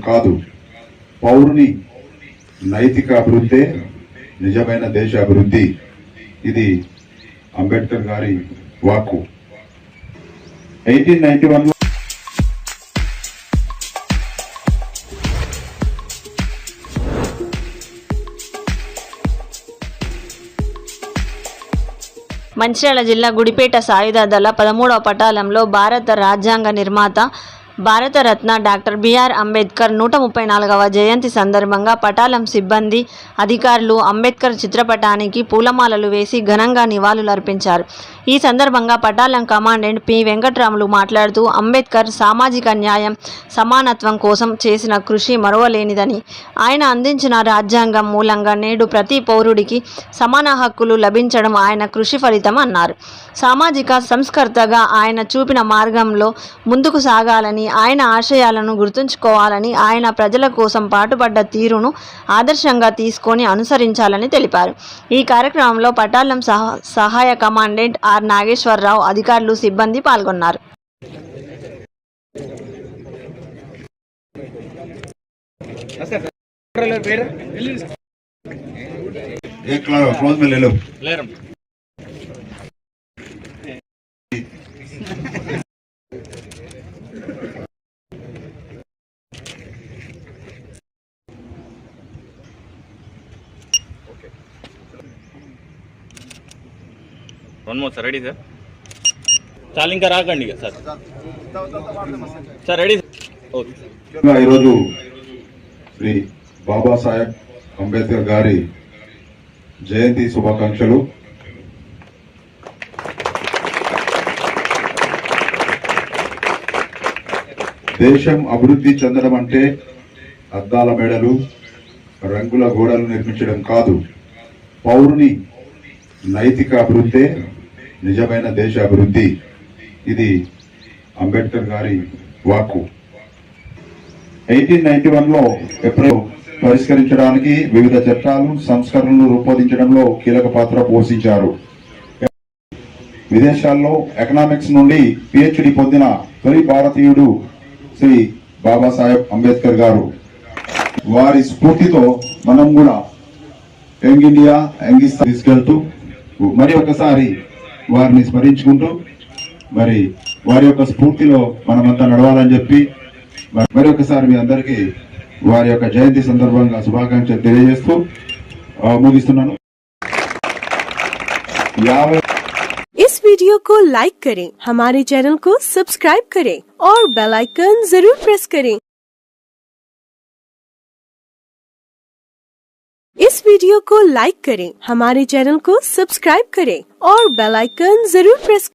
కాదు, పౌరుని నైతిక అభివృద్ధే నిజమైన దేశ అభివృద్ధి. ఇది అంబేద్కర్ గారి వాక్కు. 1891లో మంచిర్యాల జిల్లా గుడిపేట సాయుధ దళ 13వ పటాలంలో భారత రాజ్యాంగ నిర్మాత భారతరత్న డాక్టర్ బిఆర్ అంబేద్కర్ 134వ జయంతి సందర్భంగా పటాలం సిబ్బంది, అధికారులు అంబేద్కర్ చిత్రపటానికి పూలమాలలు వేసి ఘనంగా నివాళులర్పించారు. ఈ సందర్భంగా పటాలం కమాండెంట్ పి వెంకట్రాములు మాట్లాడుతూ అంబేద్కర్ సామాజిక న్యాయం, సమానత్వం కోసం చేసిన కృషి మరువలేనిదని, ఆయన అందించిన రాజ్యాంగం మూలంగా నేడు ప్రతి పౌరుడికి సమాన హక్కులు లభించడం ఆయన కృషి ఫలితం అన్నారు. సామాజిక సంస్కర్తగా ఆయన చూపిన మార్గంలో ముందుకు సాగాలని, ఆయన ఆశయాలను గుర్తుంచుకోవాలని, ఆయన ప్రజల కోసం పాటుపడ్డ తీరును ఆదర్శంగా తీసుకొని అనుసరించాలని తెలిపారు. ఈ కార్యక్రమంలో పటాలం సహాయ కమాండెంట్ ఆర్ నాగేశ్వరరావు, అధికారులు, సిబ్బంది పాల్గొన్నారు. One more sir, ready sir. చాలు, ఇంకా రాకండి ఇక సార్. Sir ready. ఓకే. ఈరోజు శ్రీ బాబాసాహెబ్ అంబేద్కర్ గారి జయంతి శుభాకాంక్షలు. దేశం అభివృద్ధి చెందడం అంటే అద్దాల మేడలు, రంగుల గోడలు నిర్మించడం కాదు, పౌరుని నైతిక అభివృద్ధే నిజమైన దేశ అభివృద్ధి. ఇది అంబేద్కర్ గారి వాక్కు. 1891లో ఏప్రిల్ పరిష్కరించడానికి వివిధ చట్టాలు, సంస్కరణలు రూపొందించడంలో కీలక పాత్ర పోషించారు. విదేశాల్లో ఎకనామిక్స్ నుండి పిహెచ్డి పొందిన తొలి భారతీయుడు శ్రీ బాబాసాహెబ్ అంబేద్కర్ గారు. వారి స్ఫూర్తితో మనం కూడా యంగ్ ఇండియా, యంగిస్తా తీసుకెళ్తూ మరి ఒకసారి వారిని స్మరించుకుంటూ మరి వారి యొక్క స్ఫూర్తిలో మనమంతా నడవాలని చెప్పి మరి ఒకసారి మీ అందరికీ వారి యొక్క జయంతి సందర్భంగా శుభాకాంక్షలు తెలియజేస్తూ ముగిస్తున్నాను. इस वीडियो को लाइक करें, हमारे चैनल को सब्सक्राइब करें और बेल आइकन जरूर प्रेस करें। इस वीडियो को लाइक करें, हमारे चैनल को सब्सक्राइब करें और बेल आइकन जरूर प्रेस